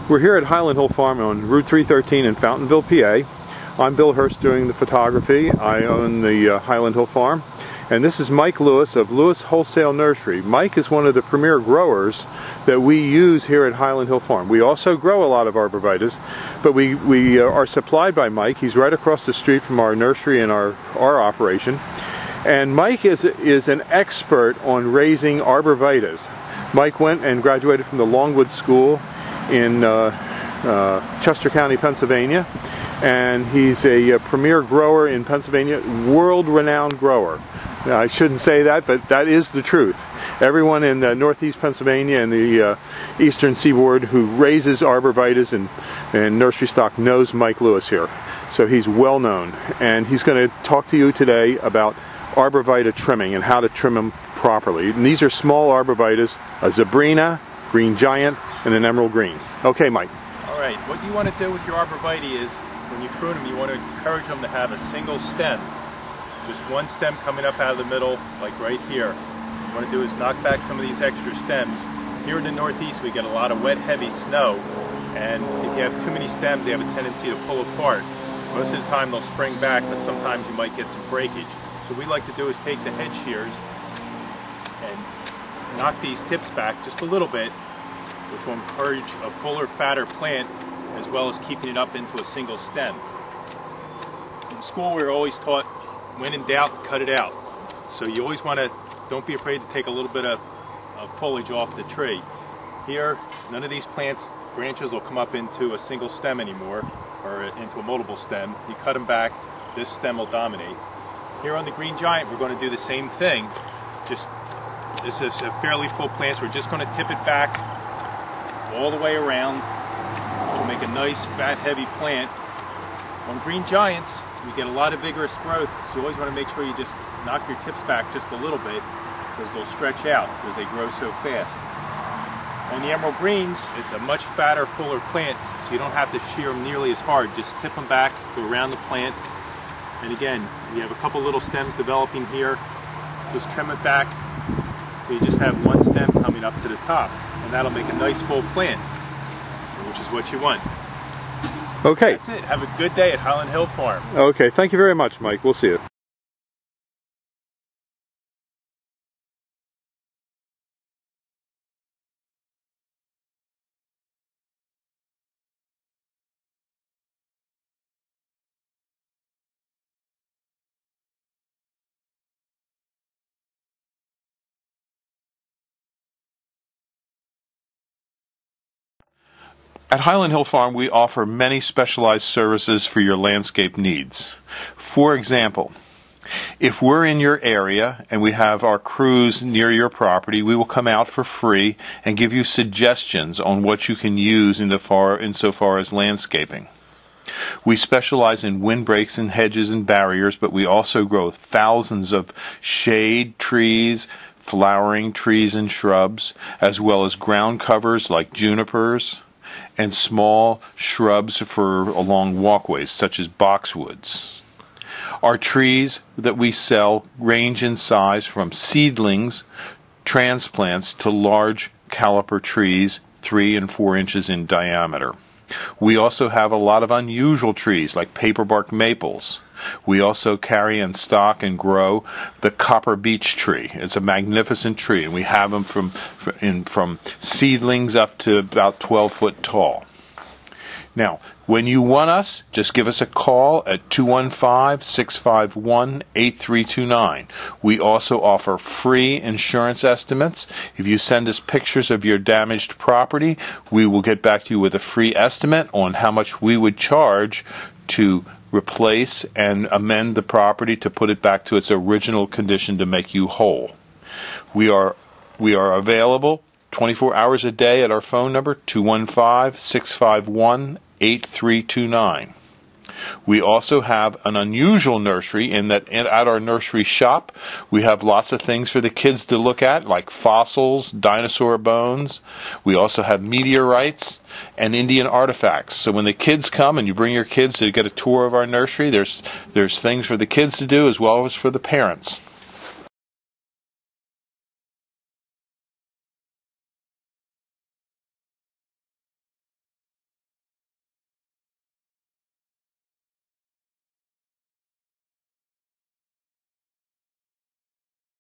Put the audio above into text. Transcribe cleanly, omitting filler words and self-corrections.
We're here at Highland Hill Farm on Route 313 in Fountainville, PA. I'm Bill Hurst doing the photography. I own the Highland Hill Farm. And this is Mike Lewis of Lewis Wholesale Nursery. Mike is one of the premier growers that we use here at Highland Hill Farm. We also grow a lot of arborvitaes, but we are supplied by Mike. He's right across the street from our nursery and our operation. And Mike is an expert on raising arborvitaes. Mike went and graduated from the Longwood School in Chester County, Pennsylvania, and he's a premier grower in Pennsylvania, world-renowned grower. Now, I shouldn't say that, but that is the truth. Everyone in northeast Pennsylvania and the eastern seaboard who raises arborvitaes and nursery stock knows Mike Lewis here. So he's well known, and he's going to talk to you today about arborvitae trimming and how to trim them properly. And these are small arborvitaes, a Zebrina, green giant, and an emerald green. Okay, Mike. All right, what you want to do with your arborvitae is, when you prune them, you want to encourage them to have a single stem. Just one stem coming up out of the middle, like right here. What you want to do is knock back some of these extra stems. Here in the Northeast, we get a lot of wet, heavy snow, and if you have too many stems, they have a tendency to pull apart. Most of the time, they'll spring back, but sometimes you might get some breakage. So what we like to do is take the head shears and knock these tips back just a little bit, which will encourage a fuller, fatter plant, as well as keeping it up into a single stem. In school, we were always taught, when in doubt, cut it out. So you always want to, don't be afraid to take a little bit of foliage off the tree. Here, none of these plants, branches will come up into a single stem anymore, or into a multiple stem. You cut them back, this stem will dominate. Here on the green giant, we're going to do the same thing. This is a fairly full plant, so we're just going to tip it back all the way around to make a nice, fat, heavy plant. On green giants, we get a lot of vigorous growth, so you always want to make sure you just knock your tips back just a little bit, because they'll stretch out because they grow so fast. On the emerald greens, it's a much fatter, fuller plant, so you don't have to shear them nearly as hard. Just tip them back, go around the plant, and again, you have a couple little stems developing here. Just trim it back, so you just have one stem coming up to the top, and that'll make a nice full plant, which is what you want. Okay. That's it. Have a good day at Highland Hill Farm. Okay, thank you very much, Mike. We'll see you. At Highland Hill Farm, we offer many specialized services for your landscape needs. For example, if we're in your area and we have our crews near your property, we will come out for free and give you suggestions on what you can use insofar as landscaping. We specialize in windbreaks and hedges and barriers, but we also grow thousands of shade trees, flowering trees and shrubs, as well as ground covers like junipers, and small shrubs for along walkways, such as boxwoods. Our trees that we sell range in size from seedlings, transplants, to large caliper trees 3 and 4 inches in diameter. We also have a lot of unusual trees like paperbark maples. We also carry in stock and grow the copper beech tree. It's a magnificent tree, and we have them from seedlings up to about 12 foot tall. Now, when you want us, just give us a call at 215-651-8329. We also offer free insurance estimates. If you send us pictures of your damaged property, we will get back to you with a free estimate on how much we would charge to replace and amend the property to put it back to its original condition to make you whole. We are available 24 hours a day at our phone number, 215-651-8329. We also have an unusual nursery in that at our nursery shop we have lots of things for the kids to look at, like fossils, dinosaur bones. We also have meteorites and Indian artifacts. So when the kids come and you bring your kids to get a tour of our nursery, there's things for the kids to do as well as for the parents.